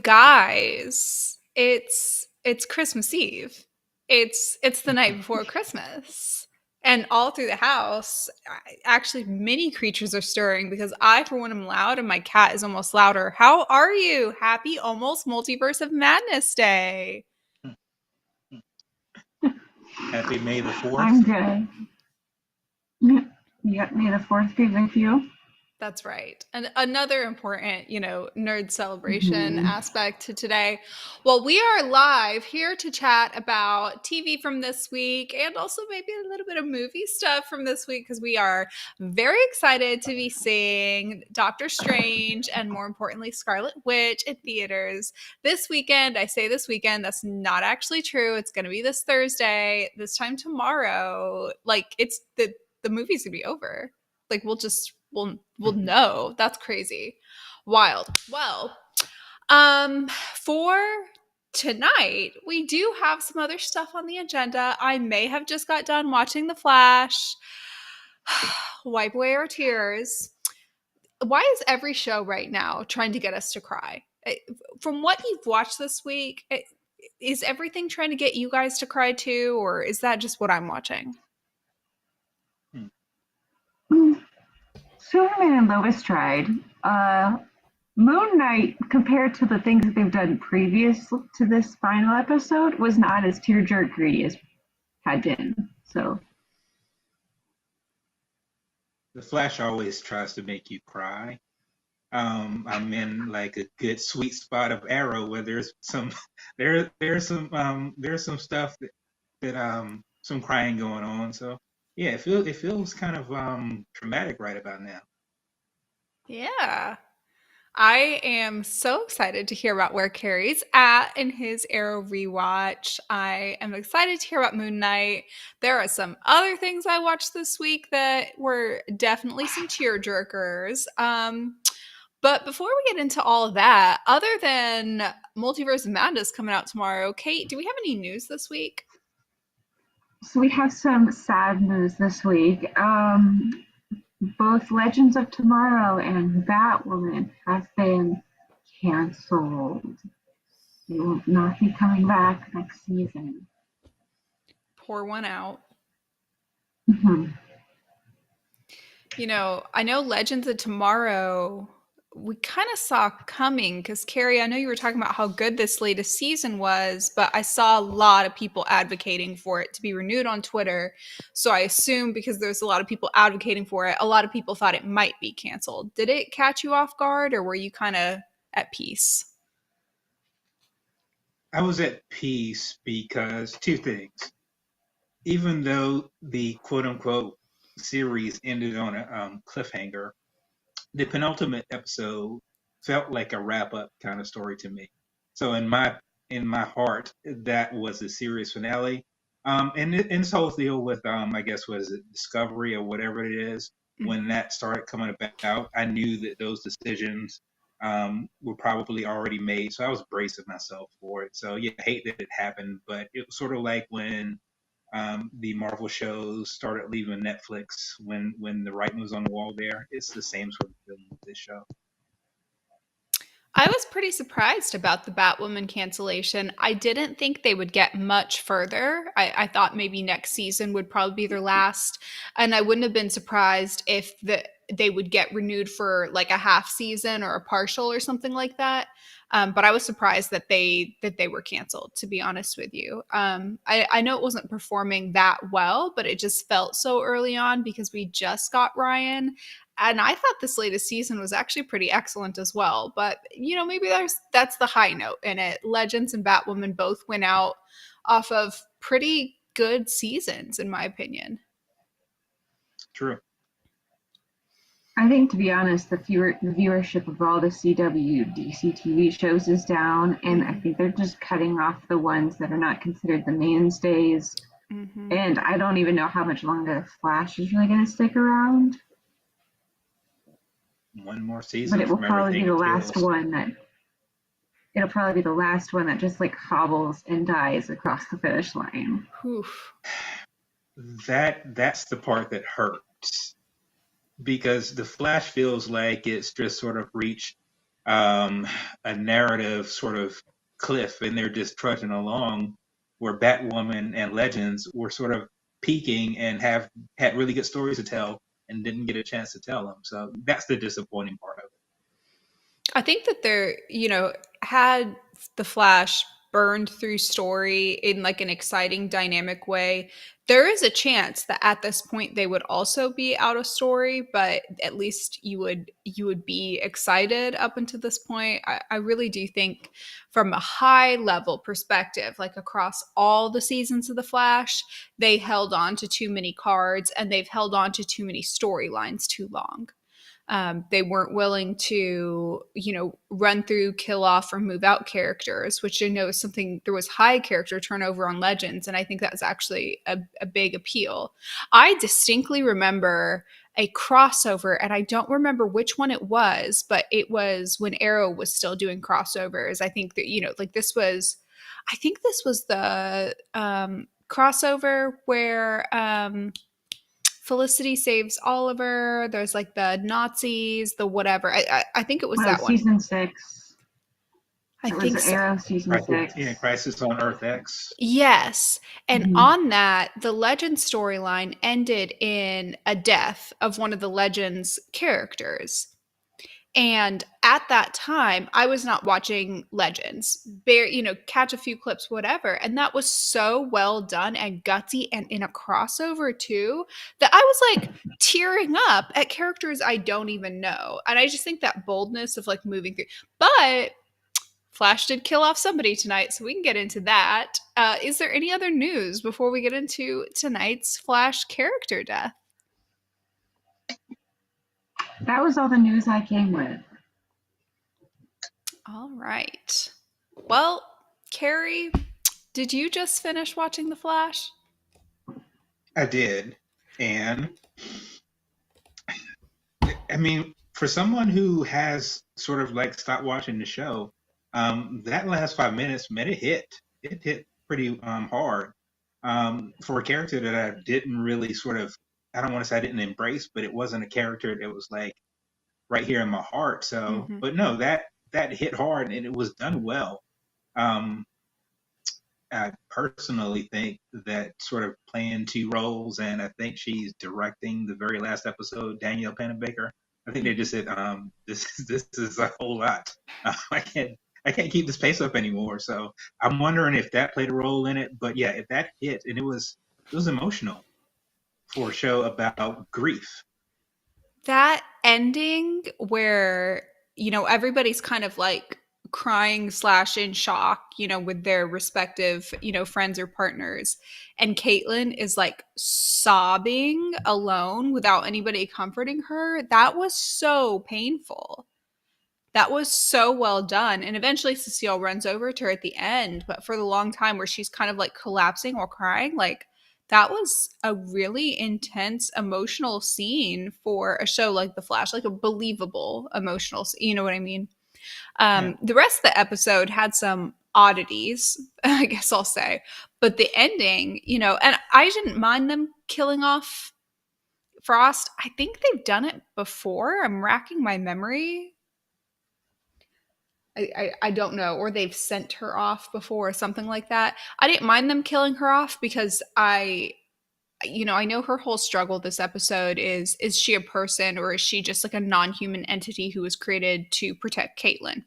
guys, it's Christmas Eve. It's the night before Christmas. And all through the house, actually many creatures are stirring because I for one am loud and my cat is almost louder. How are you? Happy almost Multiverse of Madness Day. Happy May the 4th. I'm good. Yep, May the 4th be with you. That's right. And another important, nerd celebration aspect to today. Well, we are live here to chat about TV from this week and also maybe a little bit of movie stuff from this week because we are very excited to be seeing Doctor Strange and more importantly, Scarlet Witch in theaters this weekend. I say this weekend. That's not actually true. It's going to be this Thursday, this time tomorrow. Like it's the movie's going to be over. Like we'll know. That's crazy. Wild. Well, for tonight, we do have some other stuff on the agenda. I may have just got done watching The Flash. Wipe away our tears. Why is every show right now trying to get us to cry? From what you've watched this week, is everything trying to get you guys to cry too, or is that just what I'm watching? Superman and Lois tried. Moon Knight, compared to the things that they've done previous to this final episode, was not as tearjerkery as had been. So, The Flash always tries to make you cry. I'm in like a good sweet spot of Arrow where there's some there's some stuff that some crying going on. So yeah, it feels kind of traumatic right about now. Yeah. I am so excited to hear about where Carey's at in his Arrow rewatch. I am excited to hear about Moon Knight. There are some other things I watched this week that were definitely some tearjerkers. But before we get into all of that, other than Multiverse of Madness coming out tomorrow, Kate, do we have any news this week? So we have some sad news this week. Both Legends of Tomorrow and Batwoman have been canceled. They will not be coming back next season. Pour one out. Mm-hmm. I know Legends of Tomorrow we kind of saw coming because Carey, I know you were talking about how good this latest season was, but I saw a lot of people advocating for it to be renewed on Twitter. So I assume because there's a lot of people advocating for it, a lot of people thought it might be canceled. Did it catch you off guard or were you kind of at peace? I was at peace because two things. Even though the quote unquote series ended on a cliffhanger, the penultimate episode felt like a wrap-up kind of story to me. So in my heart, that was the series finale. And this whole deal with I guess was it Discovery or whatever it is, when that started coming about, I knew that those decisions were probably already made. So I was bracing myself for it. So yeah, I hate that it happened, but it was sort of like when the Marvel shows started leaving Netflix when the writing was on the wall there. It's the same sort of feeling with this show. I was pretty surprised about the Batwoman cancellation. I didn't think they would get much further. I thought maybe next season would probably be their last. And I wouldn't have been surprised if they would get renewed for like a half season or a partial or something like that. But I was surprised that they were canceled, to be honest with you. I know it wasn't performing that well, but it just felt so early on because we just got Ryan. And I thought this latest season was actually pretty excellent as well. But, maybe that's the high note in it. Legends and Batwoman both went out off of pretty good seasons, in my opinion. True. I think, to be honest, the viewership of all the CW DC TV shows is down, and I think they're just cutting off the ones that are not considered the mainstays. Mm-hmm. And I don't even know how much longer The Flash is really going to stick around. One more season, but it will probably be the last one that. It'll probably be the last one that just like hobbles and dies across the finish line. Oof. That's the part that hurts. Because The Flash feels like it's just sort of reached a narrative sort of cliff, and they're just trudging along, where Batwoman and Legends were sort of peaking and have had really good stories to tell and didn't get a chance to tell them. So that's the disappointing part of it. I think that they're, had the Flash burned through story in like an exciting, dynamic way, there is a chance that at this point they would also be out of story, but at least you would be excited up until this point. I really do think from a high level perspective, like across all the seasons of The Flash, they held on to too many cards and they've held on to too many storylines too long. They weren't willing to, run through, kill off, or move out characters, which I know is something. There was high character turnover on Legends, and I think that's actually a big appeal. I distinctly remember a crossover, and I don't remember which one it was, but it was when Arrow was still doing crossovers. I think that, I think this was the crossover where Felicity saves Oliver. There's like the Nazis, the whatever. I think it was that one. Season 6. I think so. Arrow season 6. Yeah, Crisis on Earth X. Yes. And on that, the Legends storyline ended in a death of one of the Legends characters. And at that time, I was not watching Legends, catch a few clips, whatever. And that was so well done and gutsy and in a crossover too, that I was like tearing up at characters I don't even know. And I just think that boldness of like moving through. But Flash did kill off somebody tonight, so we can get into that. Is there any other news before we get into tonight's Flash character death? That was all the news I came with. All right. Well, Carey, did you just finish watching The Flash? I did. And I mean, for someone who has sort of like stopped watching the show, that last 5 minutes, man, it hit pretty hard. For a character that I didn't really sort of, I don't want to say I didn't embrace, but it wasn't a character that was like right here in my heart. So, but no, that hit hard and it was done well. I personally think that sort of playing two roles, and I think she's directing the very last episode, Danielle Panabaker. I think they just said, this is a whole lot. I can't keep this pace up anymore. So I'm wondering if that played a role in it. But yeah, if that hit, and it was emotional for a show about grief. That ending where, everybody's kind of like crying / in shock, with their respective, friends or partners. And Caitlin is like sobbing alone without anybody comforting her. That was so painful. That was so well done. And eventually Cecile runs over to her at the end, but for the long time where she's kind of like collapsing while crying, like that was a really intense emotional scene for a show like The Flash, like a believable emotional scene, you know what I mean? The rest of the episode had some oddities, I guess I'll say, but the ending, and I didn't mind them killing off Frost. I think they've done it before. I'm racking my memory. I don't know, or they've sent her off before or something like that. I didn't mind them killing her off because I know her whole struggle this episode is she a person or is she just like a non-human entity who was created to protect Caitlin?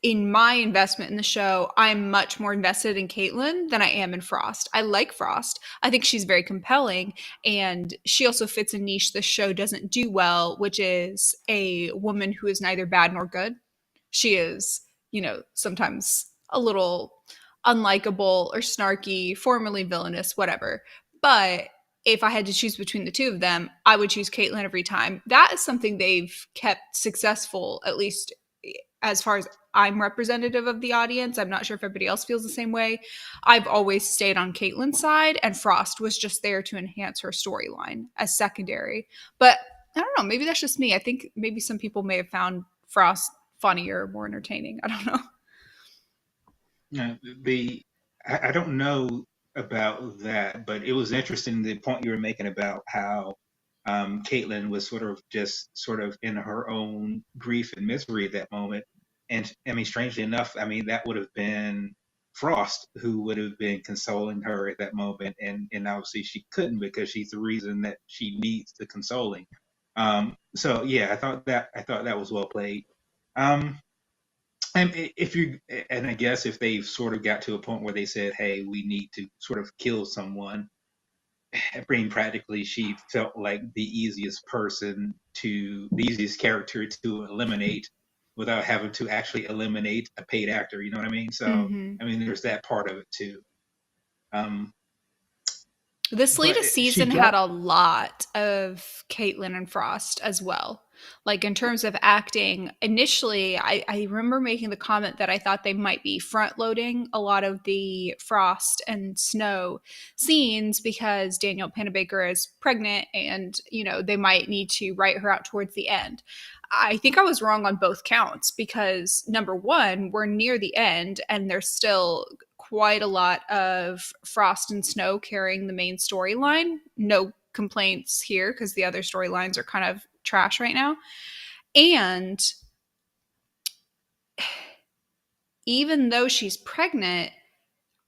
In my investment in the show, I'm much more invested in Caitlin than I am in Frost. I like Frost. I think she's very compelling, and she also fits a niche the show doesn't do well, which is a woman who is neither bad nor good. She is, sometimes a little unlikable or snarky, formerly villainous, whatever. But if I had to choose between the two of them, I would choose Caitlin every time. That is something they've kept successful, at least as far as I'm representative of the audience. I'm not sure if everybody else feels the same way. I've always stayed on Caitlin's side, and Frost was just there to enhance her storyline as secondary. But I don't know, maybe that's just me. I think maybe some people may have found Frost funnier, more entertaining. I don't know. I don't know about that, but it was interesting the point you were making about how Caitlin was sort of in her own grief and misery at that moment. And I mean, strangely enough, I mean, that would have been Frost who would have been consoling her at that moment. And obviously she couldn't because she's the reason that she needs the consoling. So yeah, I thought that was well played. Um, and if you, and I guess if they've sort of got to a point where they said, "Hey, we need to sort of kill someone," brain practically, she felt like the easiest character to eliminate without having to actually eliminate a paid actor. You know what I mean? So, Mm-hmm. I mean, there's that part of it too. Um, This but latest she season had got, a lot of Caitlin and Frost as well. Like in terms of acting, initially, I remember making the comment that I thought they might be front loading a lot of the Frost and Snow scenes because Danielle Panabaker is pregnant and, you know, they might need to write her out towards the end. I think I was wrong on both counts because number one, we're near the end and there's still quite a lot of Frost and Snow carrying the main storyline. No complaints here because the other storylines are kind of trash right now. And even though she's pregnant,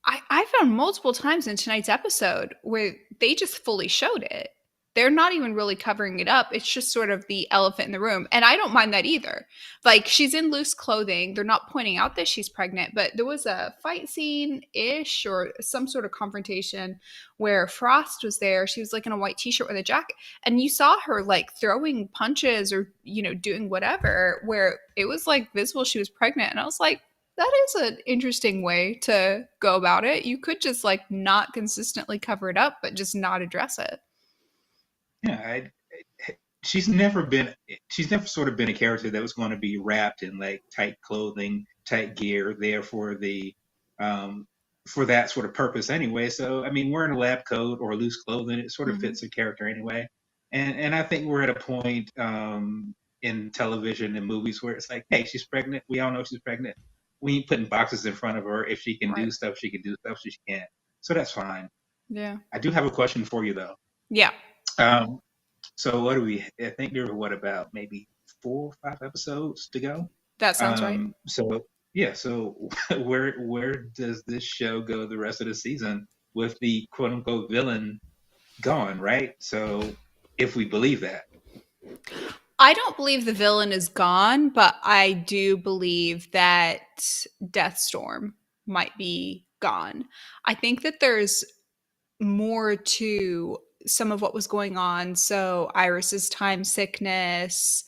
I found multiple times in tonight's episode where they just fully showed it. They're not even really covering it up. It's just sort of the elephant in the room. And I don't mind that either. Like, she's in loose clothing. They're not pointing out that she's pregnant, but there was a fight scene ish or some sort of confrontation where Frost was there. She was like in a white t shirt with a jacket. And you saw her like throwing punches or, you know, doing whatever where it was like visible she was pregnant. And I was like, that is an interesting way to go about it. You could just like not consistently cover it up, but just not address it. yeah, she's never sort of been a character that was going to be wrapped in like tight clothing, tight gear, there um, for that sort of purpose anyway. So I mean, wearing a lab coat or loose clothing, it sort of Mm-hmm. fits her character anyway. And I think we're at a point in television and movies where it's like, hey, she's pregnant. We all know she's pregnant. We ain't putting boxes in front of her. If she can Right. do stuff, she can do stuff. She can't. So that's fine. Yeah. I do have a question for you though. Yeah. Um, so what do we? I think there were what about maybe 4 or 5 episodes to go. That sounds right. So yeah. So where does this show go the rest of the season with the quote unquote villain gone? Right. So if we believe that, I don't believe the villain is gone, but I do believe that Deathstorm might be gone. I think that there's more to some of what was going on. So Iris's time sickness.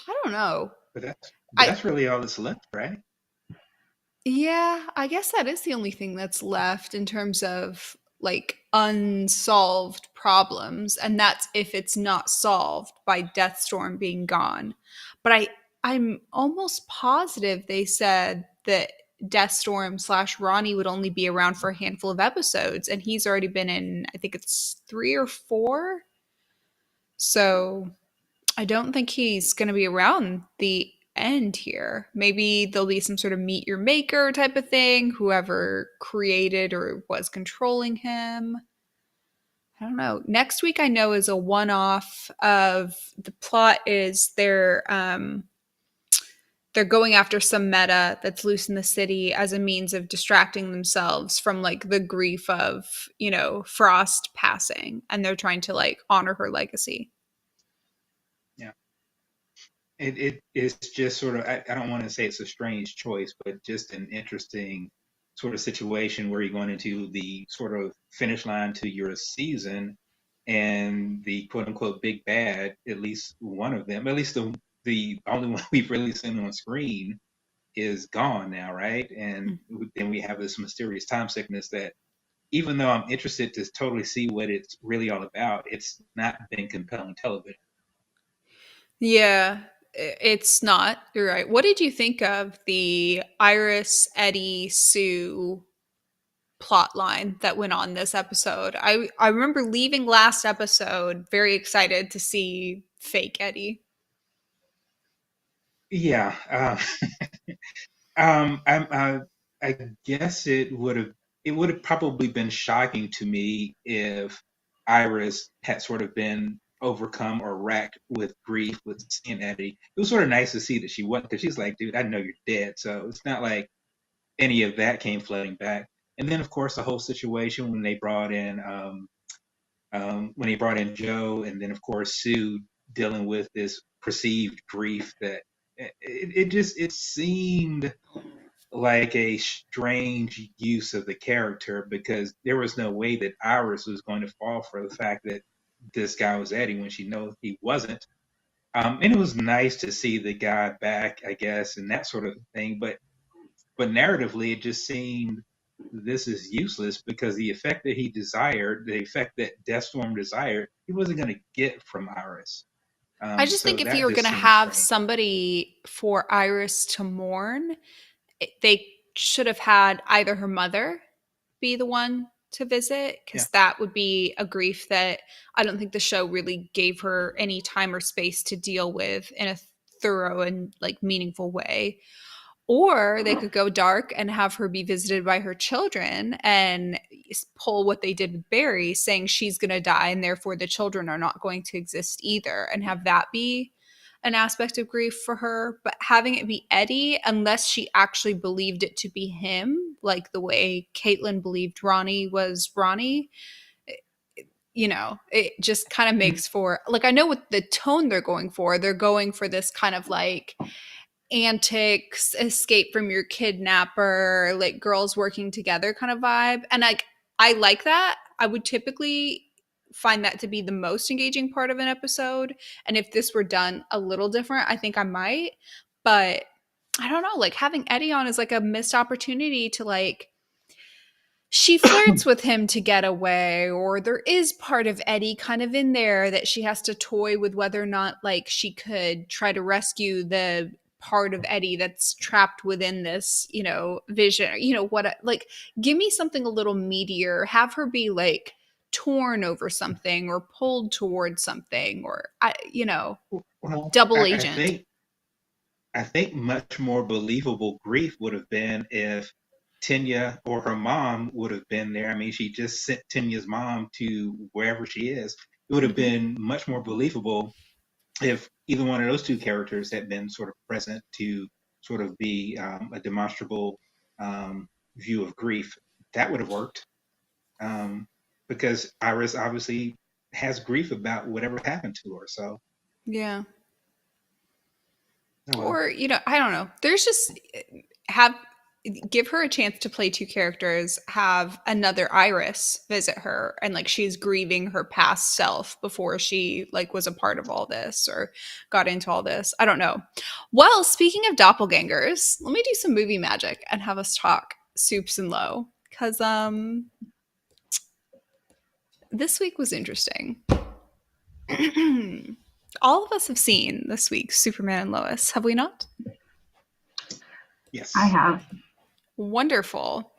I don't know. but I that's really all that's left, right? Yeah, I guess that is the only thing that's left in terms of like unsolved problems, and that's if it's not solved by Deathstorm being gone. But I'm almost positive they said that Deathstorm slash Ronnie would only be around for a handful of episodes, and he's already been in I think it's 3 or 4. So I don't think he's going to be around the end here. Maybe there'll be some sort of meet your maker type of thing, whoever created or was controlling him. I don't know. Next week I know is a one-off of the plot is they're going after some meta that's loose in the city as a means of distracting themselves from like the grief of, you know, Frost passing, and they're trying to like honor her legacy. Yeah. It is just sort of I don't want to say it's a strange choice, but just an interesting sort of situation where you're going into the sort of finish line to your season and the quote unquote big bad, at least one of them, at least the only one we've really seen on screen is gone now, right? And then we have this mysterious time sickness that even though I'm interested to totally see what it's really all about, it's not been compelling television. Yeah, it's not. You're right. What did you think of the Iris, Eddie, Sue plot line that went on this episode? I remember leaving last episode very excited to see fake Eddie. Yeah. I guess it would have. it would have probably been shocking to me if Iris had sort of been overcome or racked with grief with seeing Eddie. It was sort of nice to see that she wasn't, because she's like, dude, I know you're dead. So it's not like any of that came flooding back. And then, of course, the whole situation when he brought in Joe, and then, of course, Sue dealing with this perceived grief that it seemed like a strange use of the character, because there was no way that Iris was going to fall for the fact that this guy was Eddie when she knows he wasn't. And it was nice to see the guy back, I guess, and that sort of thing. But narratively, it just seemed this is useless, because the effect that he desired, the effect that Deathstorm desired, he wasn't going to get from Iris. I just So think if that you were going just to seemed have strange. somebody for Iris to mourn, they should have had either her mother be the one to visit, Yeah. because that would be a grief that I don't think the show really gave her any time or space to deal with in a thorough and like meaningful way. Or they could go dark and have her be visited by her children and pull what they did with Barry, saying she's going to die and therefore the children are not going to exist either, and have that be an aspect of grief for her. But having it be Eddie, unless she actually believed it to be him, like the way Caitlin believed Ronnie was Ronnie, it just kind of makes for, like, I know what the tone they're going for. They're going for this kind of like antics, escape from your kidnapper, like girls working together kind of vibe. And I like that. I would typically find that to be the most engaging part of an episode. And if this were done a little different, I think I might. But I don't know, like having Eddie on is like a missed opportunity to like, she flirts with him to get away, or there is part of Eddie kind of in there that she has to toy with whether or not like she could try to rescue the part of Eddie that's trapped within this, vision, what, like, give me something a little meatier, have her be like torn over something or pulled towards something, or Well, double I agent. think I think much more believable grief would have been if Tenya or her mom would have been there. I mean, she just sent Tenya's mom to wherever she is. It would have Mhm. been much more believable if either one of those two characters had been sort of present to sort of be a demonstrable view of grief. That would have worked, um, because Iris obviously has grief about whatever happened to her. So, Yeah. oh well. Or, I don't know. There's just have give her a chance to play two characters, have another Iris visit her, and like she's grieving her past self before she like was a part of all this or got into all this. I don't know. Well, speaking of doppelgangers, let me do some movie magic and have us talk soups and low, cuz this week was interesting. All of us have seen this week Superman and Lois, have we not? Yes. I have. Wonderful.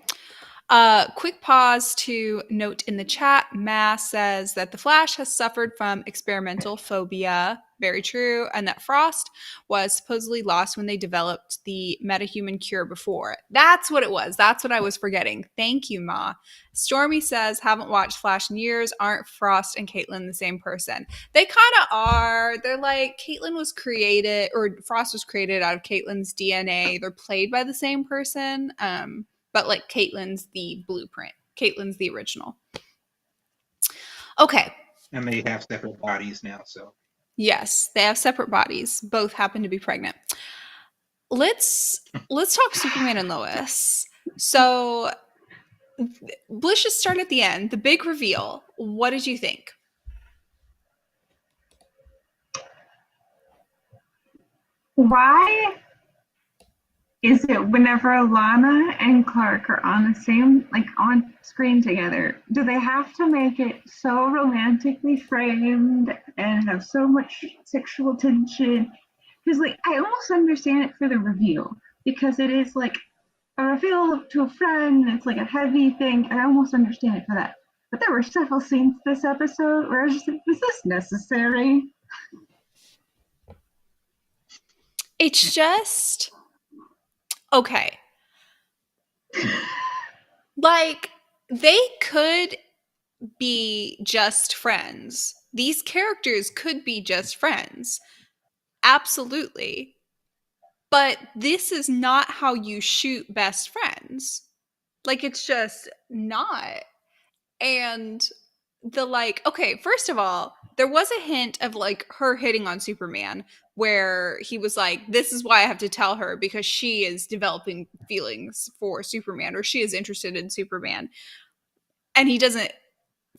Quick pause to note in the chat. Ma says that the Flash has suffered from experimental phobia. Very true. And that Frost was supposedly lost when they developed the metahuman cure before. That's what it was. That's what I was forgetting. Thank you, Ma. Stormy says, haven't watched Flash in years. Aren't Frost and Caitlin the same person? They kind of are. They're like, Caitlin was created, or Frost was created out of Caitlin's DNA. They're played by the same person. But like Caitlin's the blueprint. Caitlin's the original. Okay. And they have separate bodies now, so. Yes, they have separate bodies. Both happen to be pregnant. Let's talk Superman and Lois. So let's just start at the end. The big reveal. What did you think? Why is it whenever Lana and Clark are on the same, like on screen together, do they have to make it so romantically framed and have so much sexual tension? Because like I almost understand it for the reveal, because it is like a reveal to a friend, it's like a heavy thing, and I almost understand it for that. But there were several scenes this episode where I was just like, is this necessary? It's just okay. Like, they could be just friends. These characters could be just friends. Absolutely. But this is not how you shoot best friends. Like, it's just not. And okay, first of all, there was a hint of like her hitting on Superman where he was like, this is why I have to tell her because she is developing feelings for Superman or she is interested in Superman. And he doesn't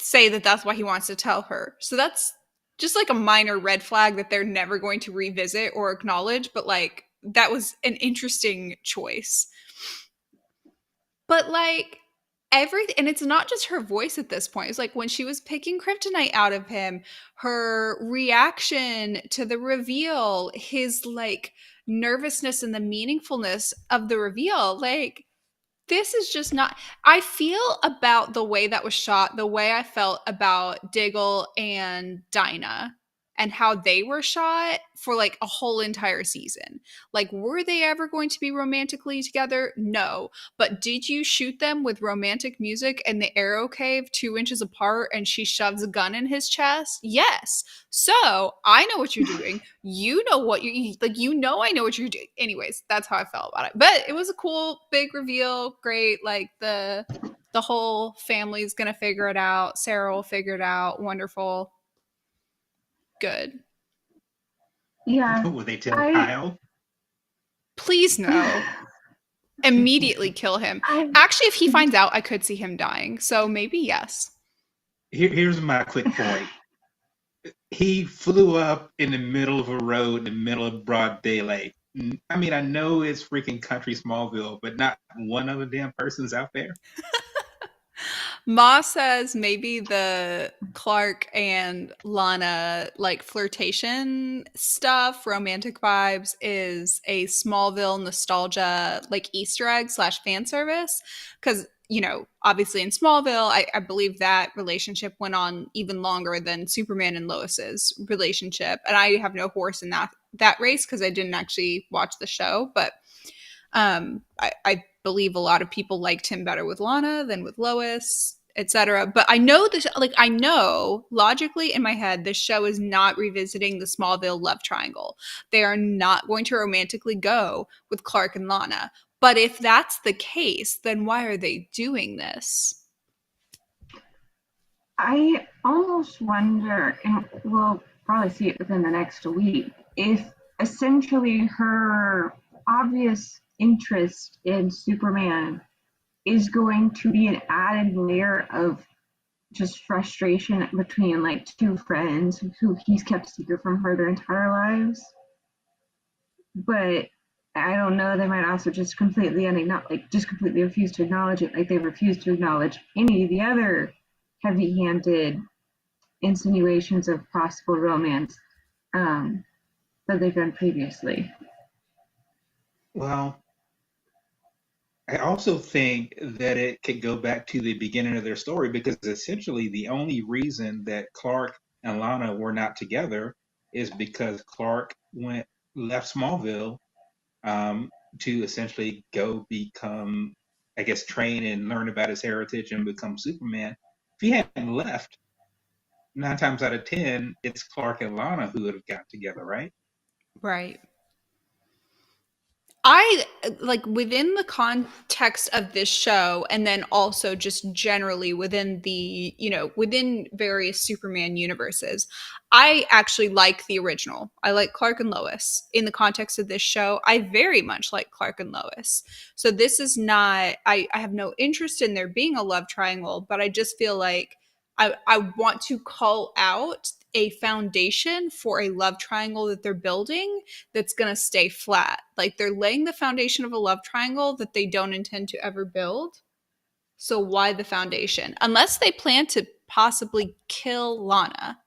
say that that's why he wants to tell her. So that's just like a minor red flag that they're never going to revisit or acknowledge. But like, that was an interesting choice. But like, everything, and it's not just her voice at this point. It's like when she was picking kryptonite out of him, her reaction to the reveal, his like nervousness and the meaningfulness of the reveal. Like, this is just not. I feel about the way that was shot, the way I felt about Diggle and Dinah and how they were shot for like a whole entire season. Like, were they ever going to be romantically together? No. But did you shoot them with romantic music in the arrow cave 2 inches apart and she shoves a gun in his chest? Yes. So I know what you're doing. You know what you like, I know what you're doing. Anyways, that's how I felt about it. But it was a cool big reveal. Great. Like the whole family's gonna figure it out. Sarah will figure it out. Wonderful. Good. Yeah. Will they tell I Kyle? Please no. Immediately kill him. Actually, if he finds out, I could see him dying. So maybe yes. Here's my quick point. He flew up in the middle of a road in the middle of broad daylight. I mean, I know it's freaking country Smallville, but not one other damn person's out there. Ma says maybe the Clark and Lana like flirtation stuff, romantic vibes is a Smallville nostalgia like Easter egg / fan service. Because, obviously in Smallville, I believe that relationship went on even longer than Superman and Lois's relationship. And I have no horse in that race because I didn't actually watch the show. But I believe a lot of people liked him better with Lana than with Lois, etc. But I know this, like, I know logically in my head, this show is not revisiting the Smallville love triangle. They are not going to romantically go with Clark and Lana. But if that's the case, then why are they doing this? I almost wonder, and we'll probably see it within the next week, if essentially her obvious interest in Superman is going to be an added layer of just frustration between like two friends who he's kept secret from her their entire lives. But I don't know, they might also just completely just completely refuse to acknowledge it, like they refuse to acknowledge any of the other heavy-handed insinuations of possible romance that they've done previously. Well, I also think that it could go back to the beginning of their story because essentially the only reason that Clark and Lana were not together is because Clark left Smallville to essentially go become, I guess, train and learn about his heritage and become Superman. If he hadn't left, 9 times out of 10, it's Clark and Lana who would have got together, right? Right. I like within the context of this show, and then also just generally within the, within various Superman universes, I actually like the original. I like Clark and Lois. In the context of this show, I very much like Clark and Lois. So this is not, I have no interest in there being a love triangle, but I just feel like I want to call out a foundation for a love triangle that they're building that's going to stay flat. Like they're laying the foundation of a love triangle that they don't intend to ever build. So why the foundation? Unless they plan to possibly kill Lana.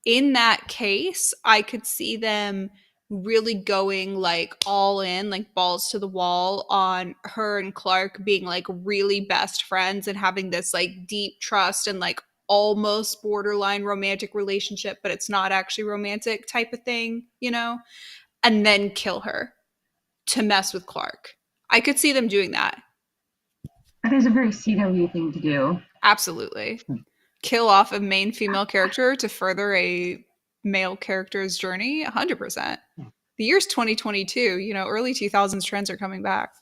In that case, I could see them really going like all in, like balls to the wall on her and Clark being like really best friends and having this like deep trust and like almost borderline romantic relationship, but it's not actually romantic type of thing, and then kill her to mess with Clark. I could see them doing that. That is a very CW thing to do. Absolutely. Kill off a main female character to further a male character's journey. 100%. The year's 2022. Early 2000s trends are coming back.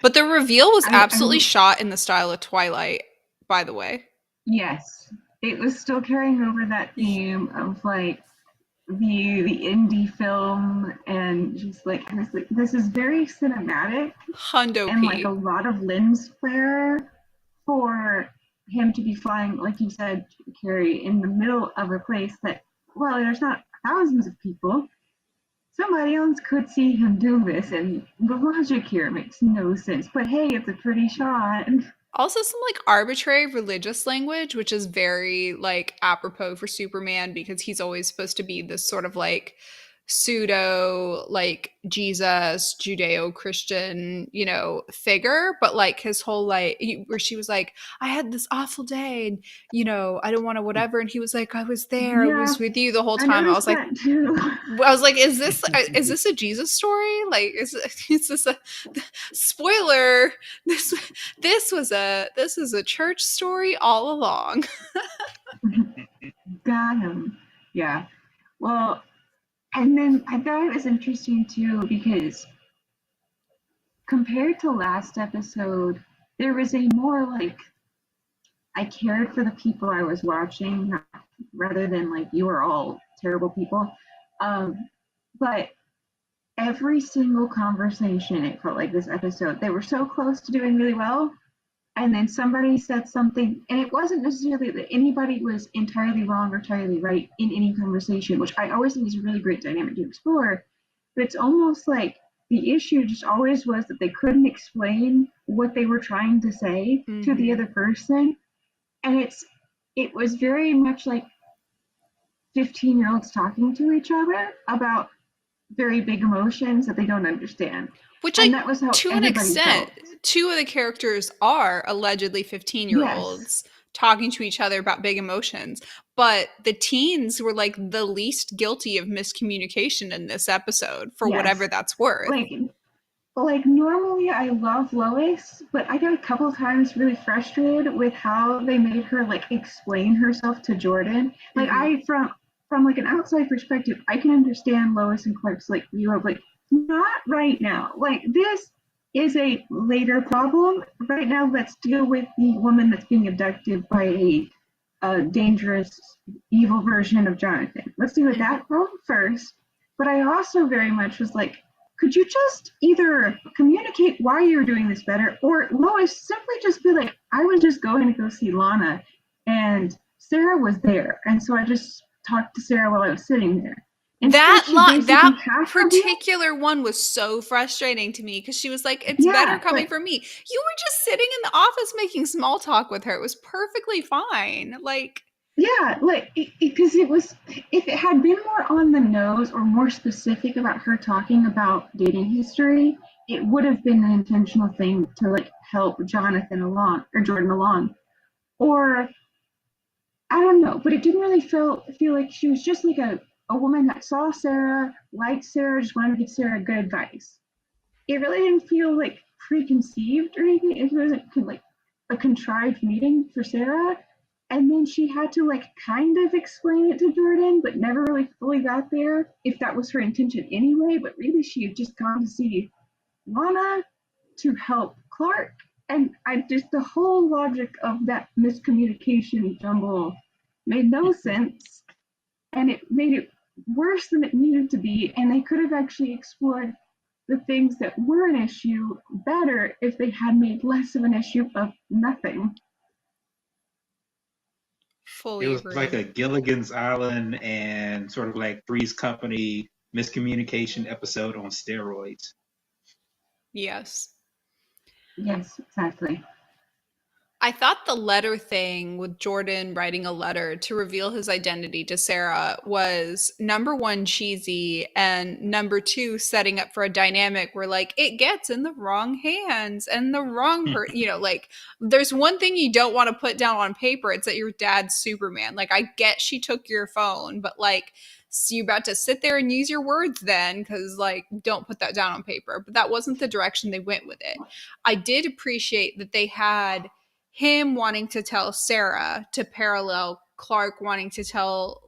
But the reveal was absolutely shot in the style of Twilight, by the way. Yes. It was still carrying over that theme of like the indie film, and just like this is very cinematic. Hundo and P. like a lot of lens flare for him to be flying, like you said, Carey, in the middle of a place that, well, there's not thousands of people. Somebody else could see him do this, and the logic here makes no sense. But hey, it's a pretty shot. Also some like arbitrary religious language, which is very like apropos for Superman because he's always supposed to be this sort of like pseudo like Jesus Judeo-Christian figure, but like his whole like where she was like, I had this awful day and I don't want to whatever, and he was like, I was there, I was with you the whole time. I was like, is this a Jesus story? Like is this a spoiler? This is a church story all along. Got him. Yeah. Well, and then I thought it was interesting too because compared to last episode, there was a more like I cared for the people I was watching, rather than like you were all terrible people. But every single conversation, it felt like this episode, they were so close to doing really well. And then somebody said something, and it wasn't necessarily that anybody was entirely wrong or entirely right in any conversation, which I always think is a really great dynamic to explore. But it's almost like the issue just always was that they couldn't explain what they were trying to say to the other person. And it was very much like 15-year-olds talking to each other about very big emotions that they don't understand. Which, and like, that was how to an extent, two of the characters are allegedly 15-year-olds talking to each other about big emotions. But the teens were, like, the least guilty of miscommunication in this episode, for whatever that's worth. Like, normally I love Lois, but I got a couple of times really frustrated with how they made her, like, explain herself to Jordan. Like, from like an outside perspective, I can understand Lois and Clark's like view of like, not right now. Like, this is a later problem. Right now, let's deal with the woman that's being abducted by a dangerous, evil version of Jonathan. Let's deal with that problem first. But I also very much was like, could you just either communicate why you're doing this better, or Lois simply just be like, I was just going to go see Lana, and Sarah was there, and so I just talked to Sarah while I was sitting there. That particular one was so frustrating to me because she was like, it's better coming from me. You were just sitting in the office making small talk with her. It was perfectly fine. Like, yeah, like, because it was, if it had been more on the nose or more specific about her talking about dating history, it would have been an intentional thing to like help Jonathan along or Jordan along. Or I don't know, but it didn't really feel like she was just like a woman that saw Sarah, liked Sarah, just wanted to give Sarah good advice. It really didn't feel like preconceived or anything. It wasn't like a contrived meeting for Sarah. And then she had to like kind of explain it to Jordan, but never really fully got there, if that was her intention anyway. But really, she had just gone to see Lana to help Clark. And the whole logic of that miscommunication jumble made no sense. And it made it worse than it needed to be. And they could have actually explored the things that were an issue better if they had made less of an issue of nothing. Fully it was agree. like a Gilligan's Island and sort of like Three's Company miscommunication episode on steroids. Yes. Yes, exactly. I thought the letter thing with Jordan writing a letter to reveal his identity to Sarah was number one, cheesy, and number two, setting up for a dynamic where like it gets in the wrong hands and the wrong like there's one thing you don't want to put down on paper. It's that your dad's Superman. Like I get she took your phone, but like so you're about to sit there and use your words then because like don't put that down on paper. But that wasn't the direction they went with it. I did appreciate that they had him wanting to tell Sarah to parallel Clark wanting to tell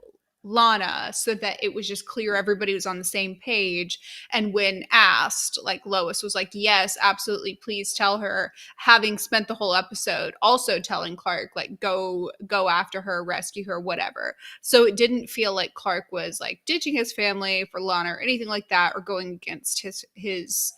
Lana so that it was just clear everybody was on the same page. And when asked, like Lois was like, yes, absolutely, please tell her, having spent the whole episode also telling Clark, like, go after her, rescue her, whatever. So it didn't feel like Clark was like ditching his family for Lana or anything like that, or going against his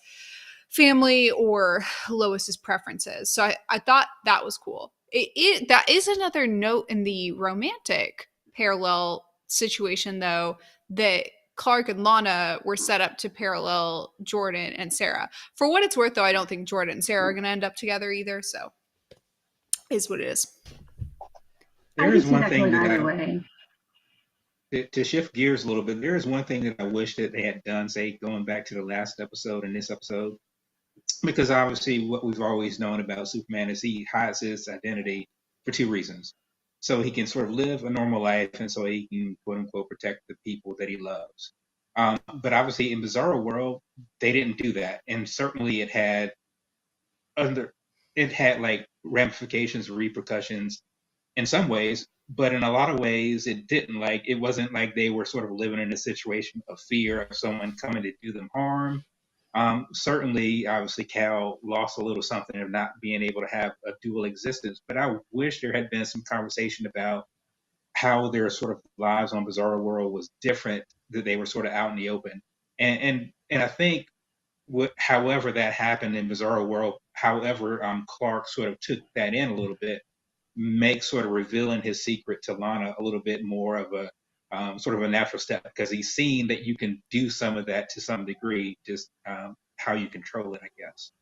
family or Lois's preferences. So I thought that was cool. That is another note in the romantic parallel situation, though, that Clark and Lana were set up to parallel Jordan and Sarah. For what it's worth, though, I don't think Jordan and Sarah are going to end up together either. So, is what it is. There is one thing that to shift gears a little bit. There is one thing that I wish that they had done, say, going back to the last episode and this episode, because obviously what we've always known about Superman is he hides his identity for two reasons. So he can sort of live a normal life, and so he can, quote unquote, protect the people that he loves. But obviously in Bizarro World, they didn't do that. And certainly it had like ramifications, repercussions in some ways, but in a lot of ways it didn't. Like it wasn't like they were sort of living in a situation of fear of someone coming to do them harm. Certainly, obviously, Cal lost a little something of not being able to have a dual existence, but I wish there had been some conversation about how their sort of lives on Bizarro World was different, that they were sort of out in the open. And I think however that happened in Bizarro World, however Clark sort of took that in a little bit, makes sort of revealing his secret to Lana a little bit more of a sort of a natural step, because he's seen that you can do some of that to some degree, just how you control it, I guess.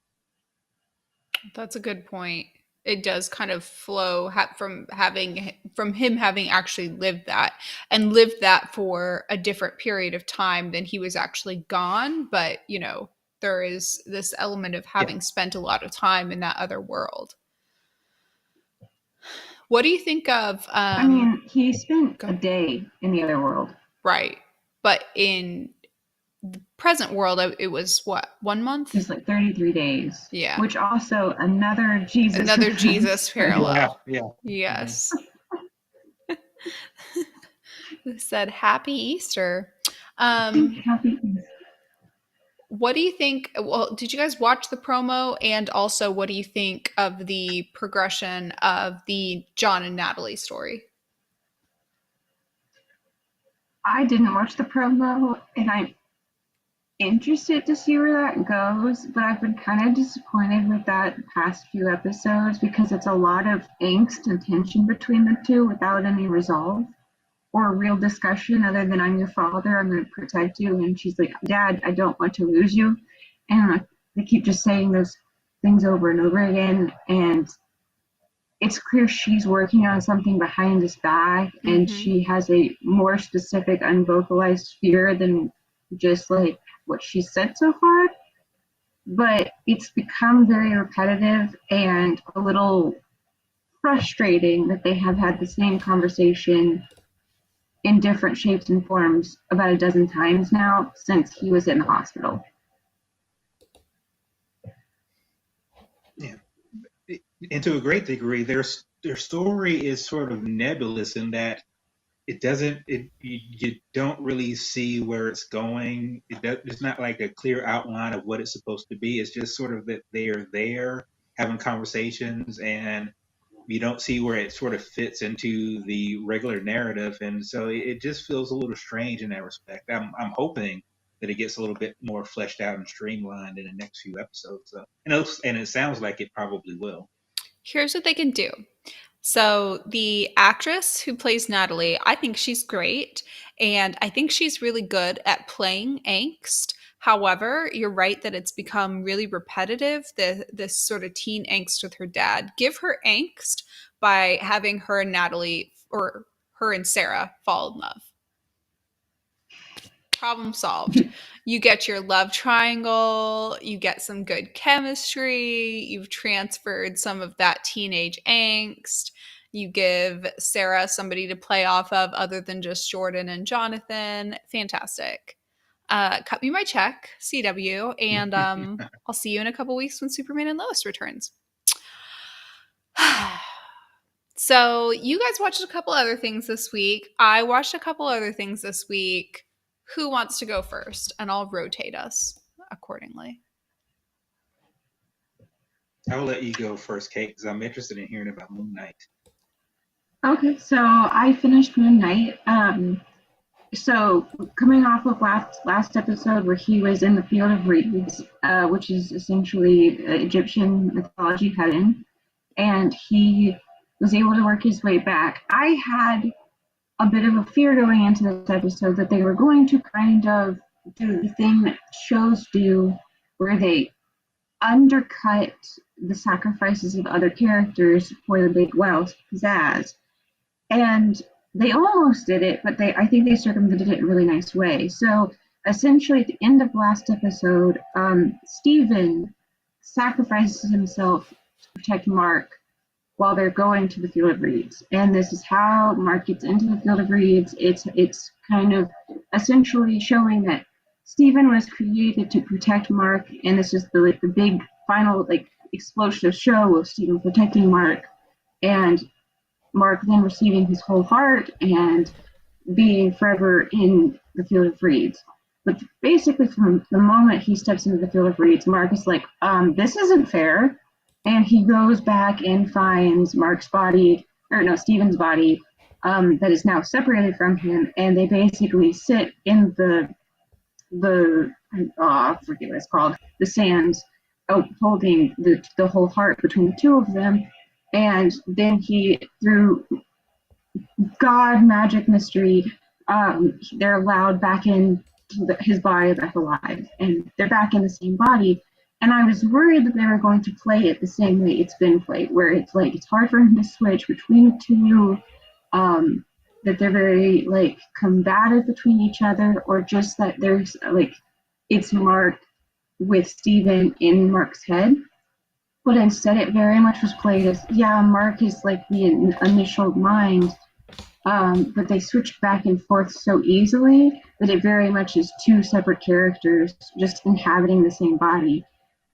That's a good point. It does kind of flow from him having actually lived that and lived that for a different period of time than he was actually gone. But, there is this element of having spent a lot of time in that other world. What do you think of? I mean, he spent a day in the other world. Right. But in the present world, it was what, 1 month? It's like 33 days. Yeah. Which also another Jesus parallel. Yeah. Yes. They said Happy Easter. Happy Easter. What do you think? Well, did you guys watch the promo? And also, what do you think of the progression of the John and Natalie story? I didn't watch the promo, and I'm interested to see where that goes, but I've been kind of disappointed with that past few episodes because it's a lot of angst and tension between the two without any resolve or real discussion other than I'm your father, I'm going to protect you. And she's like, Dad, I don't want to lose you. And they keep just saying those things over and over again. And it's clear she's working on something behind his back, and she has a more specific, unvocalized fear than just like what she said so far. But it's become very repetitive and a little frustrating that they have had the same conversation in different shapes and forms about a dozen times now since he was in the hospital. Yeah. And to a great degree, their story is sort of nebulous in that you don't really see where it's going. It's not like a clear outline of what it's supposed to be. It's just sort of that they are there having conversations, and you don't see where it sort of fits into the regular narrative. And so it just feels a little strange in that respect. I'm hoping that it gets a little bit more fleshed out and streamlined in the next few episodes. And it sounds like it probably will. Here's what they can do. So the actress who plays Natalie, I think she's great. And I think she's really good at playing angst. However, you're right that it's become really repetitive, this sort of teen angst with her dad. Give her angst by having her and Natalie, or her and Sarah, fall in love. Problem solved. You get your love triangle, you get some good chemistry, you've transferred some of that teenage angst, you give Sarah somebody to play off of other than just Jordan and Jonathan. Fantastic. Cut me my check, CW, and I'll see you in a couple weeks when Superman and Lois returns. So you guys watched a couple other things this week. I watched a couple other things this week. Who wants to go first? And I'll rotate us accordingly. I will let you go first, Kate, because I'm interested in hearing about Moon Knight. Okay, so I finished Moon Knight. So coming off of last episode where he was in the Field of Reeds, which is essentially Egyptian mythology heaven, and he was able to work his way back. I had a bit of a fear going into this episode that they were going to kind of do the thing that shows do, where they undercut the sacrifices of other characters for the big wealth pizzazz. And they almost did it, but I think they circumvented it in a really nice way. So essentially, at the end of last episode, Stephen sacrifices himself to protect Mark while they're going to the Field of Reeds. And this is how Mark gets into the Field of Reeds. It's kind of essentially showing that Stephen was created to protect Mark, and this is the big final explosive show of Stephen protecting Mark, and Mark then receiving his whole heart and being forever in the Field of Reeds. But basically, from the moment he steps into the Field of Reeds, Mark is like, this isn't fair. And he goes back and finds Stephen's body that is now separated from him, and they basically sit in the I forget what it's called, the sands, holding the whole heart between the two of them. And then he, through God magic mystery, they're allowed back in his body back alive, and they're back in the same body. And I was worried that they were going to play it the same way it's been played, where it's hard for him to switch between the two, that they're very combative between each other, or just that there's it's Mark with Stephen in Mark's head. But instead it very much was played as, Mark is the initial mind, but they switched back and forth so easily that it very much is two separate characters just inhabiting the same body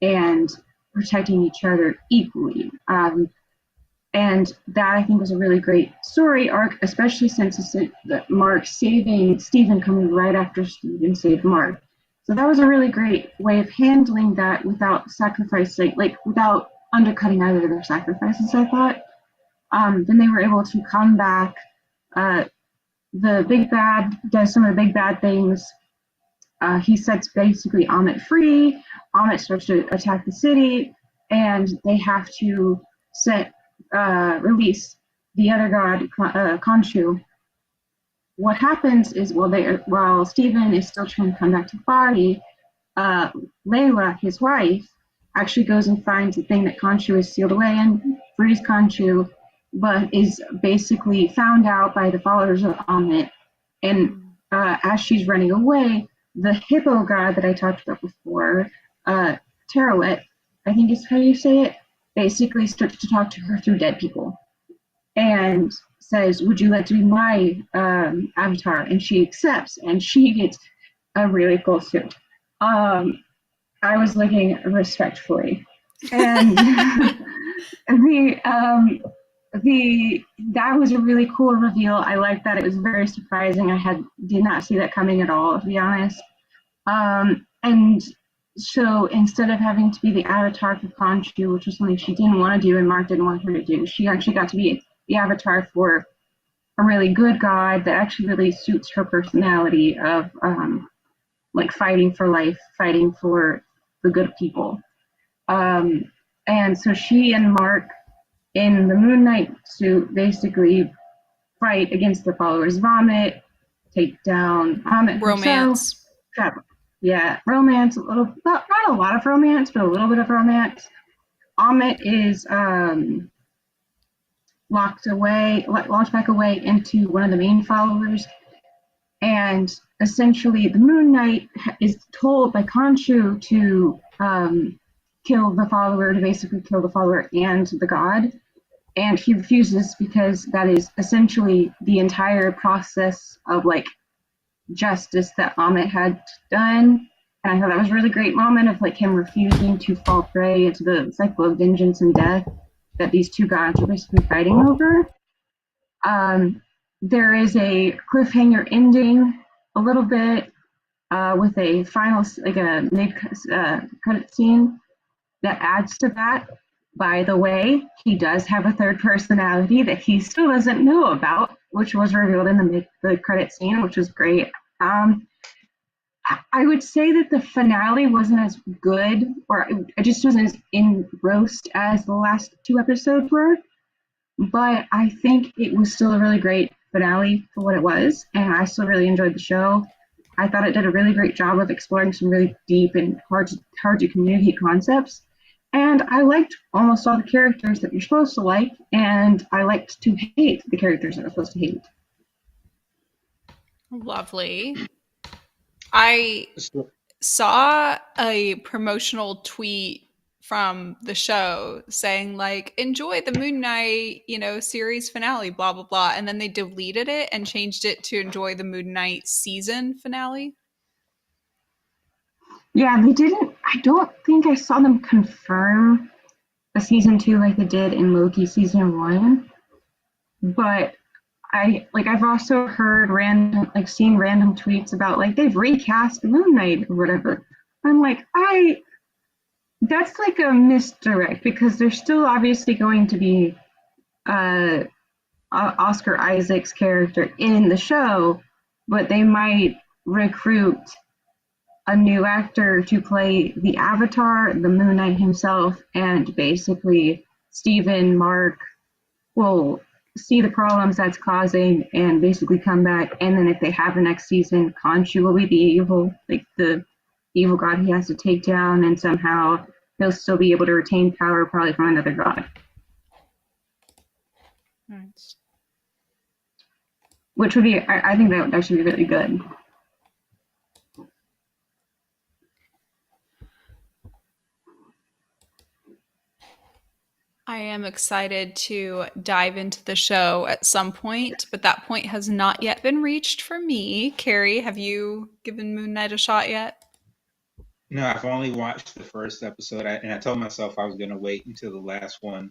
and protecting each other equally. And that, I think, was a really great story arc, especially since it's Mark saving Stephen coming right after Stephen saved Mark. So that was a really great way of handling that without sacrificing, without undercutting either of their sacrifices, I thought. Then they were able to come back. The big bad does some of the big bad things. He sets basically Amit free. Amit starts to attack the city, and they have to release the other god, Khonshu. What happens is, while Stephen is still trying to come back to the body, Layla, his wife, actually goes and finds the thing that Khonshu is sealed away in, frees Khonshu, but is basically found out by the followers of Amit. And as she's running away, the hippo god that I talked about before, Terawet, I think is how you say it, basically starts to talk to her through dead people and says, would you like to be my avatar? And she accepts, and she gets a really cool suit. I was looking respectfully. And that was a really cool reveal. I liked that. It was very surprising. Did not see that coming at all, to be honest. And so instead of having to be the avatar for Khonshu, which was something she didn't want to do and Mark didn't want her to do, she actually got to be the avatar for a really good god that actually really suits her personality of fighting for life, fighting for the good people. And so she and Mark in the Moon Knight suit basically fight against the followers of Amit, take down Amit romance. Himself. Yeah, romance, a little, not a lot of romance, but a little bit of romance. Amit is launched back away into one of the main followers, and essentially the Moon Knight is told by Khonshu to basically kill the follower and the god, and he refuses because that is essentially the entire process of like justice that Amit had done. And I thought that was a really great moment of like him refusing to fall prey into the cycle of vengeance and death that these two gods are basically fighting over. Um, there is a cliffhanger ending a little bit with a final, like a mid credit scene that adds to that. By the way, he does have a third personality that he still doesn't know about, which was revealed in the credit scene, which was great. I would say that the finale wasn't as good, or I just wasn't as engrossed as the last two episodes were. But I think it was still a really great finale for what it was, and I still really enjoyed the show. I thought it did a really great job of exploring some really deep and hard to communicate concepts. And I liked almost all the characters that you're supposed to like, and I liked to hate the characters that I'm supposed to hate. Lovely. I saw a promotional tweet from the show saying like, enjoy the Moon Knight, series finale, blah, blah, blah. And then they deleted it and changed it to enjoy the Moon Knight season finale. Yeah, they didn't. I don't think I saw them confirm a season 2 like they did in Loki season 1. But I've also heard seen random tweets about like they've recast Moon Knight or whatever. I'm like, that's like a misdirect because there's still obviously going to be Oscar Isaac's character in the show, but they might recruit a new actor to play the Avatar, the Moon Knight himself, and basically Stephen Mark will see the problems that's causing and basically come back. And then if they have the next season, Khonshu will be the evil god he has to take down, and somehow he'll still be able to retain power probably from another god. Nice. Which would be, I think that would actually be really good. I am excited to dive into the show at some point, but that point has not yet been reached for me. Carey, have you given Moon Knight a shot yet? No, I've only watched the first episode, and I told myself I was going to wait until the last one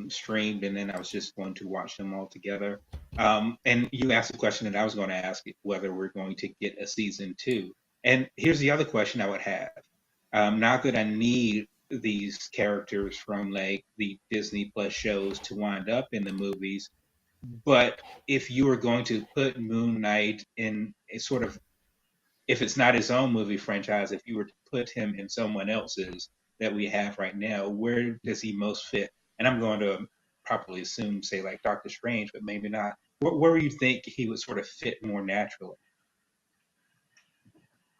streamed, and then I was just going to watch them all together. And you asked a question that I was going to ask, whether we're going to get a season 2. And here's the other question I would have. Not that I need these characters from like the Disney Plus shows to wind up in the movies, but if you were going to put Moon Knight in a sort of, if it's not his own movie franchise, if you were to put him in someone else's that we have right now, where does he most fit? And I'm going to probably assume, say, like Doctor Strange, but maybe not. Where do you think he would sort of fit more naturally?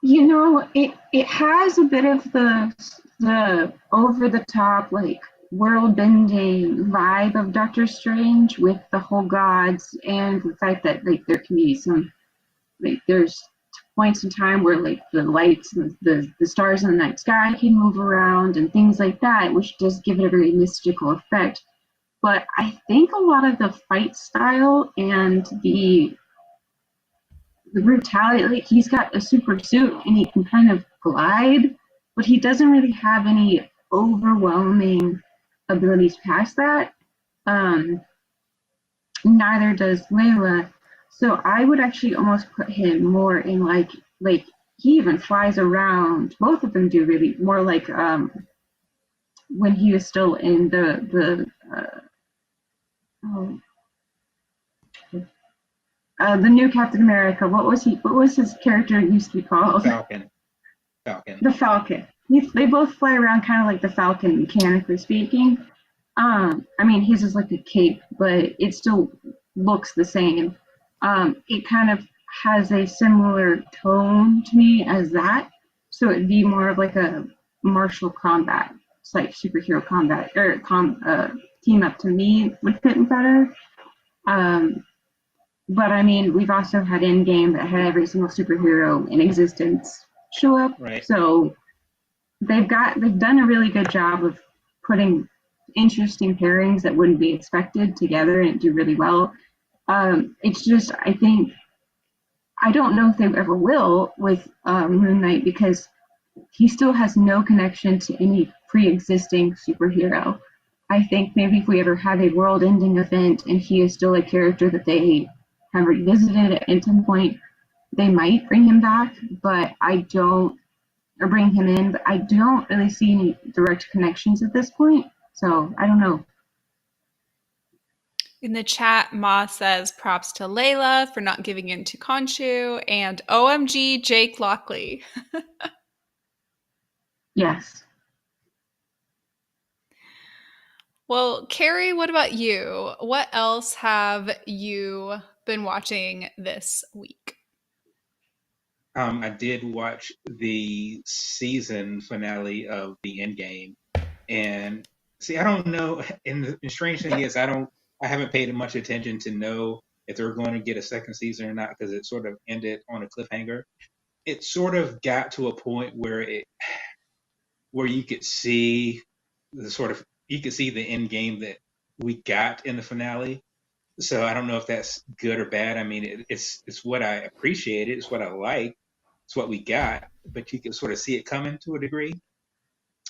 It has a bit of the over the top like world bending vibe of Doctor Strange with the whole gods and the fact that like there can be some like there's points in time where like the lights and the stars in the night sky can move around and things like that, which does give it a very mystical effect. But I think a lot of the fight style and the brutality, like he's got a super suit and he can kind of glide, but he doesn't really have any overwhelming abilities past that. Neither does Layla. So I would actually almost put him more in like he even flies around. Both of them do really more like when he was still in the new Captain America. What was his character used to be called? Falcon. The Falcon. They both fly around kind of like the Falcon, mechanically speaking. I mean, his is like a cape, but it still looks the same. It kind of has a similar tone to me as that. So it'd be more of like a martial combat, it's like superhero combat or team up to me would fit better. Um, but I mean, we've also had Endgame that had every single superhero in existence show up. Right. So they've done a really good job of putting interesting pairings that wouldn't be expected together and do really well. It's just I think I don't know if they ever will with Moon Knight because he still has no connection to any pre-existing superhero. I think maybe if we ever have a world-ending event and he is still a character that they have revisited at some point, they might bring him back, but I don't, or bring him in, but I don't really see any direct connections at this point. So I don't know. In the chat, Ma says props to Layla for not giving in to Khonshu, and OMG Jake Lockley. Yes. Well, Carey, what about you? What else have you been watching this week? I did watch the season finale of the Endgame, and see, I don't know. And the strange thing is, I haven't paid much attention to know if they're going to get a second season or not because it sort of ended on a cliffhanger. It sort of got to a point where you could see the end game that we got in the finale. So I don't know if that's good or bad. I mean, it's what I appreciated. It's what I like. It's what we got, but you can sort of see it coming to a degree.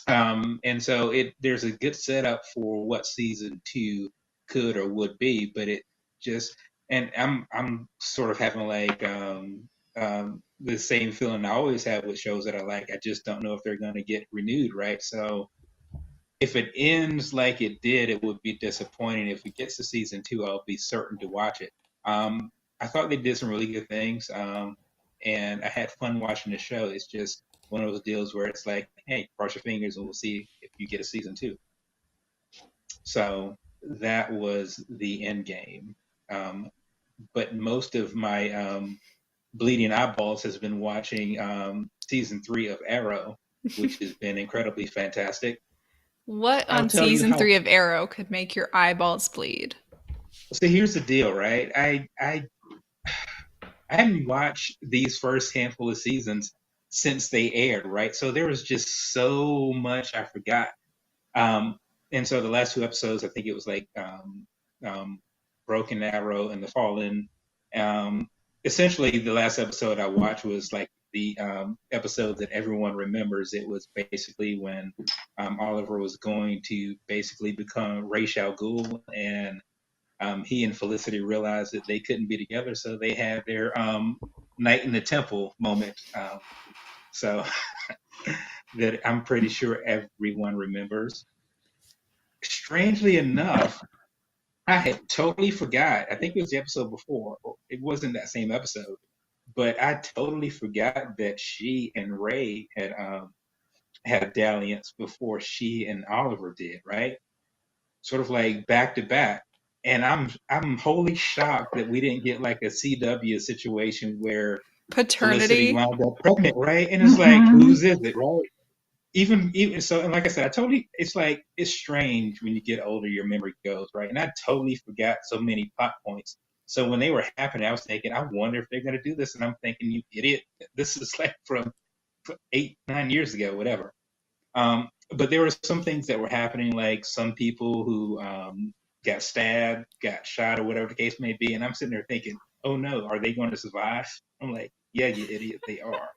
And so there's a good setup for what season 2 could or would be, but it just and I'm sort of having like the same feeling I always have with shows that I like. I just don't know if they're going to get renewed, right? So if it ends like it did, it would be disappointing. If it gets to season 2, I'll be certain to watch it. I thought they did some really good things, and I had fun watching the show. It's just one of those deals where it's like, hey, cross your fingers and we'll see if you get a season 2. So that was the end game. But most of my bleeding eyeballs has been watching season 3 of Arrow, which has been incredibly fantastic. What I'll on tell you season how. 3 of Arrow could make your eyeballs bleed? So here's the deal, right? I hadn't watched these first handful of seasons since they aired, right? So there was just so much I forgot. And so the last 2 episodes, I think it was like Broken Arrow and The Fallen. Essentially, the last episode I watched was like the episode that everyone remembers. It was basically when Oliver was going to basically become Ra's al Ghul, and he and Felicity realized that they couldn't be together, so they had their night in the temple moment. So that I'm pretty sure everyone remembers. Strangely enough, I had totally forgot. I think it was the episode before. It wasn't that same episode, but I totally forgot that she and Ray had a dalliance before she and Oliver did, right? Sort of like back to back. And I'm wholly shocked that we didn't get like a CW situation where Felicity Paternity? wound up pregnant, right? And it's like, Mm-hmm. whose is it, right? Even so, and like I said, I totally. It's like it's strange when you get older, your memory goes, right? And I totally forgot so many plot points. So when they were happening, I was thinking, I wonder if they're going to do this, and I'm thinking, you idiot, this is like from 8, 9 years ago, whatever. But there were some things that were happening, like some people who got stabbed, got shot, or whatever the case may be. And I'm sitting there thinking, oh no, are they going to survive? I'm like, yeah, you idiot, they are.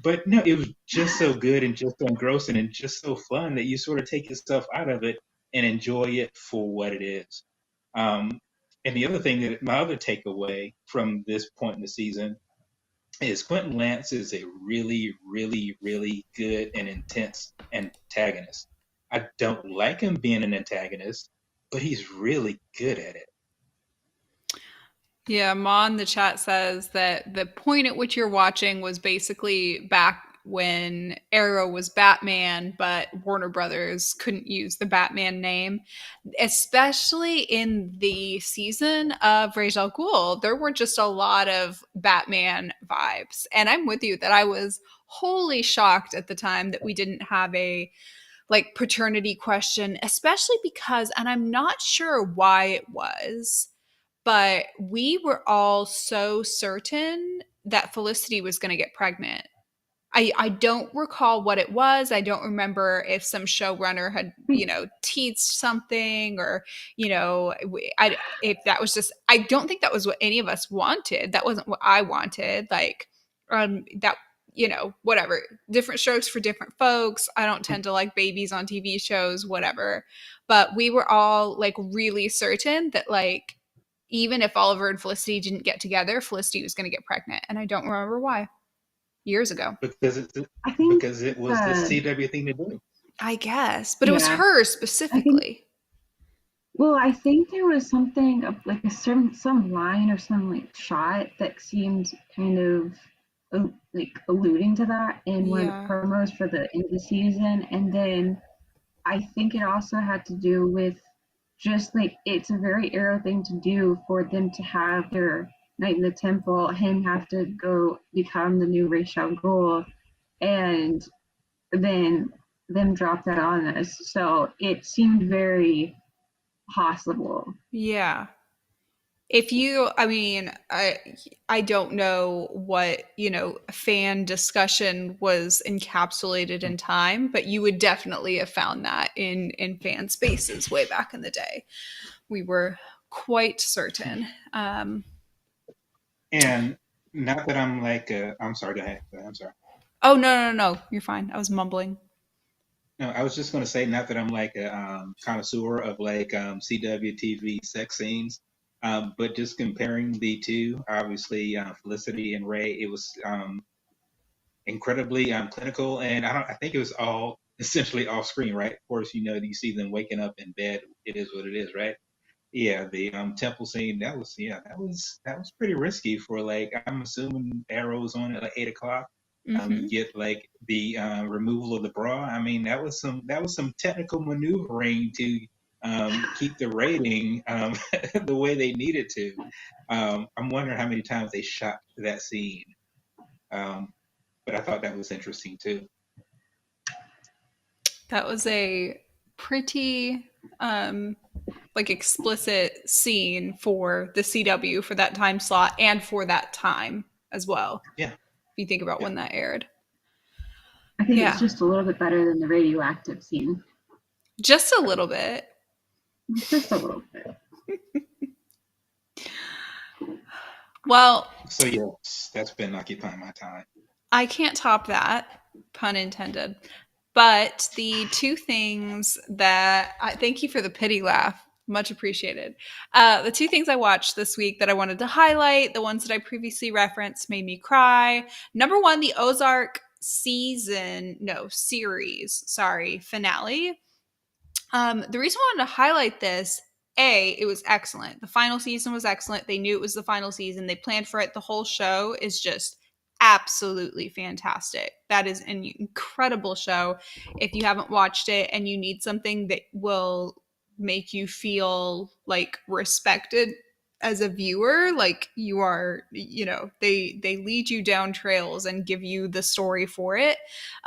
But no, it was just so good and just so engrossing and just so fun that you sort of take yourself out of it and enjoy it for what it is. Um, and the other thing that my other takeaway from this point in the season is Quentin Lance is a really, really, really good and intense antagonist. I don't like him being an antagonist, but he's really good at it. Yeah, Ma in the chat says that the point at which you're watching was basically back when Arrow was Batman, but Warner Brothers couldn't use the Batman name, especially in the season of Ra's al Ghul. There were just a lot of Batman vibes. And I'm with you that I was wholly shocked at the time that we didn't have a like paternity question, especially because, and I'm not sure why it was, but we were all so certain that Felicity was going to get pregnant. I don't recall what it was. I don't remember if some showrunner had, teased something or, if that was just, I don't think that was what any of us wanted. That wasn't what I wanted. Like, that, whatever. Different strokes for different folks. I don't tend to like babies on TV shows, whatever. But we were all like really certain that like, even if Oliver and Felicity didn't get together, Felicity was going to get pregnant. And I don't remember why. Years ago. Because it was the CW thing to do. I guess. But it was her specifically. I think there was something like some line or some like shot that seemed kind of like alluding to that in one of the promos for the end of the season. And then I think it also had to do with just like it's a very Arrow thing to do for them to have their Night in the Temple, him have to go become the new Ra's al Ghul, and then them drop that on us. So it seemed very possible. Yeah. If you, I don't know what, fan discussion was encapsulated in time, but you would definitely have found that in fan spaces way back in the day. We were quite certain. And not that I'm like, I'm sorry, go ahead. I'm sorry. Oh, no. You're fine. I was mumbling. No, I was just going to say, not that I'm like a connoisseur of like CW TV sex scenes, but just comparing the two, obviously Felicity and Ray, it was incredibly clinical, and I think it was all essentially off screen, right? Of course, you see them waking up in bed. It is what it is, right? Yeah, the temple scene that was pretty risky for like I'm assuming Arrow's on at like 8 o'clock. You get like the removal of the bra. I mean that was some technical maneuvering to keep the rating the way they needed to. I'm wondering how many times they shot that scene, but I thought that was interesting too. That was a pretty like explicit scene for the CW for that time slot and for that time as well. Yeah. If you think about when that aired. I think it's just a little bit better than the radioactive scene. Just a little bit. Just a little bit. Well. So yes, that's been occupying my time. I can't top that, pun intended. But the two things that thank you for the pity laugh. Much appreciated. The two things I watched this week that I wanted to highlight, the ones that I previously referenced, made me cry. Number one, the Ozark series, finale. The reason I wanted to highlight this, it was excellent. The final season was excellent. They knew it was the final season. They planned for it. The whole show is just absolutely fantastic. That is an incredible show. If you haven't watched it and you need something that will make you feel like respected as a viewer, like you are, they lead you down trails and give you the story for it.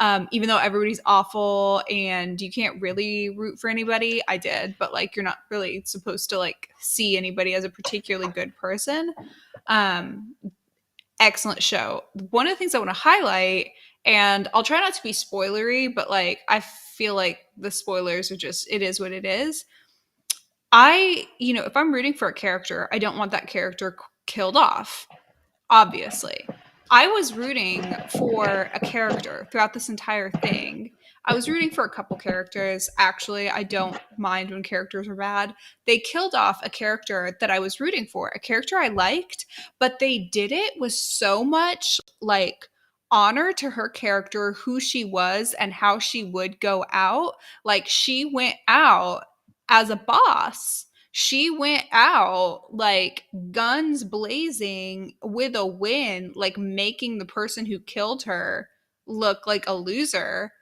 Even though everybody's awful and you can't really root for anybody, I did, but like you're not really supposed to like see anybody as a particularly good person. Excellent show. One of the things I want to highlight, and I'll try not to be spoilery, but like I feel like the spoilers are just, it is what it is. If I'm rooting for a character, I don't want that character killed off, obviously. I was rooting for a character throughout this entire thing. I was rooting for a couple characters. Actually, I don't mind when characters are bad. They killed off a character that I was rooting for, a character I liked, but they did it with so much like honor to her character, who she was and how she would go out. Like she went out as a boss. She went out like guns blazing with a win, like making the person who killed her look like a loser,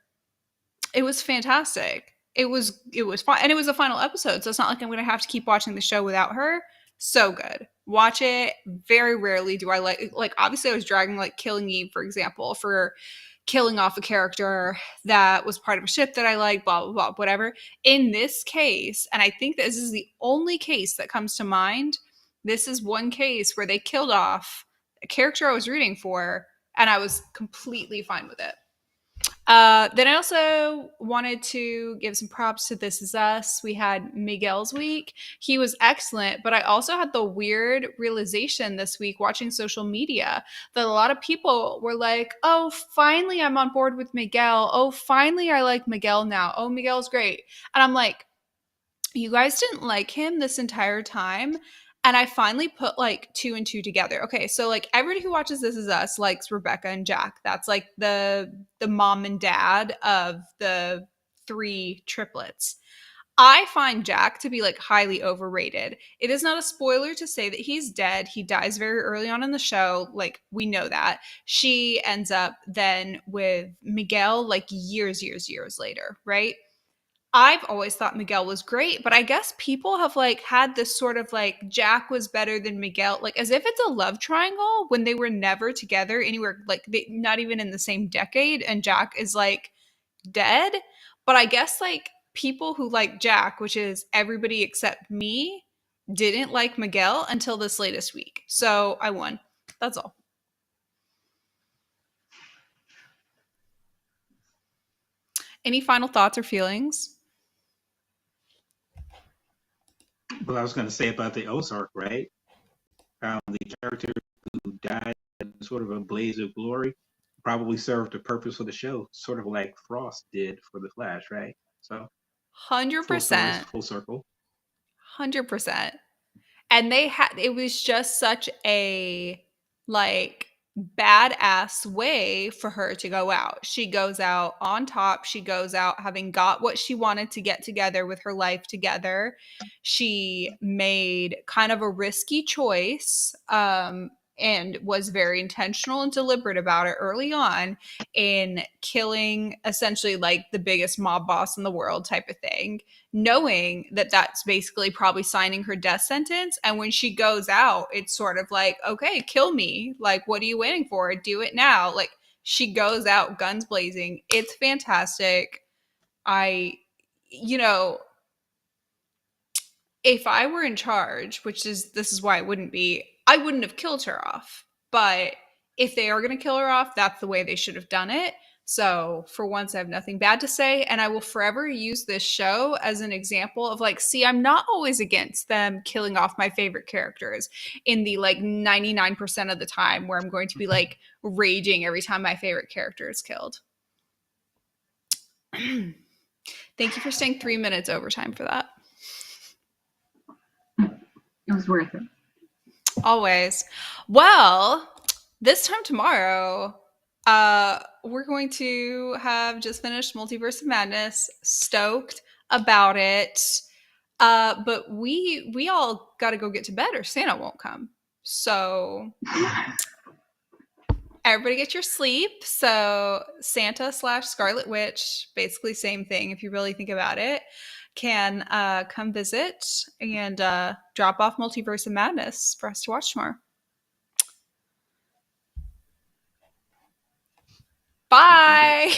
it was fantastic. It was fun, and it was a final episode, so it's not like I'm going to have to keep watching the show without her. So good. Watch it. Very rarely do I like obviously I was dragging like Killing Eve, for example, for killing off a character that was part of a ship that I like, blah, blah, blah, whatever. In this case, and I think this is the only case that comes to mind, this is one case where they killed off a character I was rooting for, and I was completely fine with it. Then I also wanted to give some props to This Is Us. We had Miguel's week. He was excellent, but I also had the weird realization this week watching social media that a lot of people were like, oh, finally I'm on board with Miguel. Oh, finally I like Miguel now. Oh, Miguel's great. And I'm like, you guys didn't like him this entire time. And I finally put like 2 and 2 together. Okay, so like everybody who watches This Is Us likes Rebecca and Jack. That's like the mom and dad of the 3 triplets. I find Jack to be like highly overrated. It is not a spoiler to say that he's dead. He dies very early on in the show. Like, we know that. She ends up then with Miguel like years later, right? I've always thought Miguel was great, but I guess people have like had this sort of like Jack was better than Miguel, like as if it's a love triangle when they were never together anywhere, like not even in the same decade, and Jack is like dead. But I guess like people who like Jack, which is everybody except me, didn't like Miguel until this latest week. So I won. That's all. Any final thoughts or feelings? Well, I was going to say about the Ozark, right? The character who died in sort of a blaze of glory probably served a purpose for the show, sort of like Frost did for the Flash, right? So 100%. full circle. 100%. And they had, it was just such a like badass way for her to go out. She goes out on top. She goes out having got what she wanted to get together with her life together. She made kind of a risky choice, and was very intentional and deliberate about it early on in killing essentially like the biggest mob boss in the world type of thing, knowing that that's basically probably signing her death sentence. And when she goes out, it's sort of like, okay, kill me. Like, what are you waiting for? Do it now. Like, she goes out guns blazing. It's fantastic. You know, if I were in charge, this is why I wouldn't be, I wouldn't have killed her off. But if they are going to kill her off, that's the way they should have done it. So for once, I have nothing bad to say. And I will forever use this show as an example of like, see, I'm not always against them killing off my favorite characters in the like 99% of the time where I'm going to be like raging every time my favorite character is killed. Thank you for staying 3 minutes overtime for that. It was worth it. Always. Well, this time tomorrow, we're going to have just finished Multiverse of Madness. Stoked about it. But we all got to go get to bed or Santa won't come. So everybody get your sleep. So Santa/Scarlet Witch, basically same thing if you really think about it, can come visit and drop off Multiverse of Madness for us to watch tomorrow. Bye.